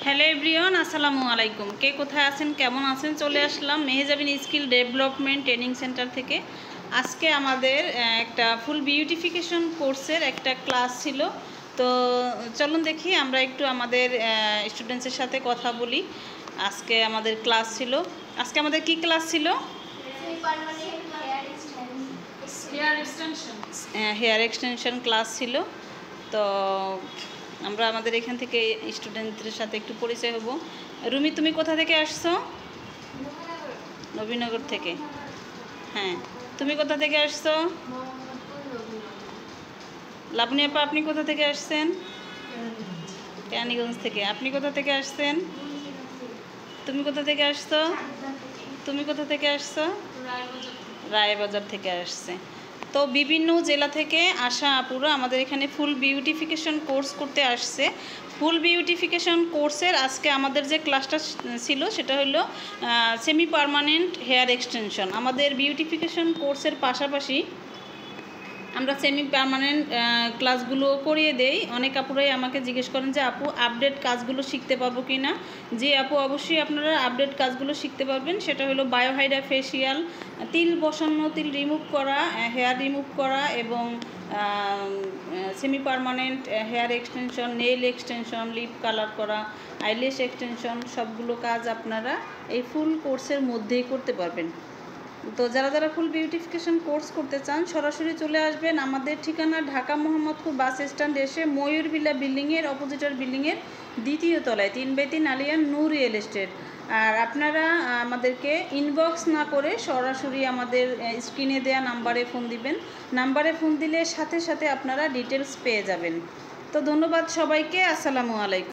Hello everyone, আসসালামু আলাইকুম। কে কোথায় আছেন, কেমন আছেন? চলে আসলাম Mehjabin skill development training centre থেকে। আজকে আমাদের একটা ফুল বিউটিফিকেশন কোর্সের একটা ক্লাস ছিল। তো চলুন দেখি, আমরা একটু আমাদের স্টুডেন্টসের সাথে কথা বলি। আজকে আমাদের ক্লাস ছিল। আজকে আমাদের কি ক্লাস ছিল? হেয়ার এক্সটেনশন ক্লাস ছিল। তো আমরা আমাদের এখান থেকে স্টুডেন্টদের সাথে একটু পরিচয় হব। রুমি, তুমি কোথা থেকে আসছো? নবীনগর থেকে। হ্যাঁ, তুমি কোথা থেকে আসছো? লাবণী আপা, আপনি কোথা থেকে আসছেন? কেরানীগঞ্জ থেকে। আপনি কোথা থেকে আসছেন? তুমি কোথা থেকে আসছো? তুমি কোথা থেকে আসছো? রায়বাজার থেকে আসছে। তো বিভিন্ন জেলা থেকে আসা আপুরা আমাদের এখানে ফুল বিউটিফিকেশন কোর্স করতে আসছে। ফুল বিউটিফিকেশন কোর্সের আজকে আমাদের যে ক্লাসটা ছিল সেটা হলো সেমি পার্মানেন্ট হেয়ার এক্সটেনশন। আমাদের বিউটিফিকেশন কোর্সের পাশাপাশি আমরা সেমি পার্মানেন্ট ক্লাসগুলো করিয়ে দেই। অনেক আপুরাই আমাকে জিজ্ঞেস করেন যে আপু, আপডেট কাজগুলো শিখতে পারবো কি না? যে আপু, অবশ্যই আপনারা আপডেট কাজগুলো শিখতে পারবেন। সেটা হলো বায়োহাইড্রা ফেসিয়াল, তিল বসানো, তিল রিমুভ করা, হেয়ার রিমুভ করা এবং semi permanent hair extension, nail extension, lip colour করা, আইল্যাশ এক্সটেনশন, সবগুলো কাজ আপনারা এই ফুল কোর্সের মধ্যেই করতে পারবেন। তো যারা যারা ফুল বিউটিফিকেশন কোর্স করতে চান সরাসরি চলে আসবেন। আমাদের ঠিকানা ঢাকা মোহাম্মদপুর বাস স্ট্যান্ড এসে ময়ূরভিলা বিল্ডিংয়ের অপোজিটের বিল্ডিংয়ের দ্বিতীয় তলায় 3/3 আলিয়ান নূর রিয়েল এস্টেট। আর আপনারা আমাদেরকে ইনবক্স না করে সরাসরি আমাদের স্ক্রিনে দেওয়া নাম্বারে ফোন দিবেন। নাম্বারে ফোন দিলে সাথে সাথে আপনারা ডিটেলস পেয়ে যাবেন। তো ধন্যবাদ সবাইকে। আসসালামু আলাইকুম।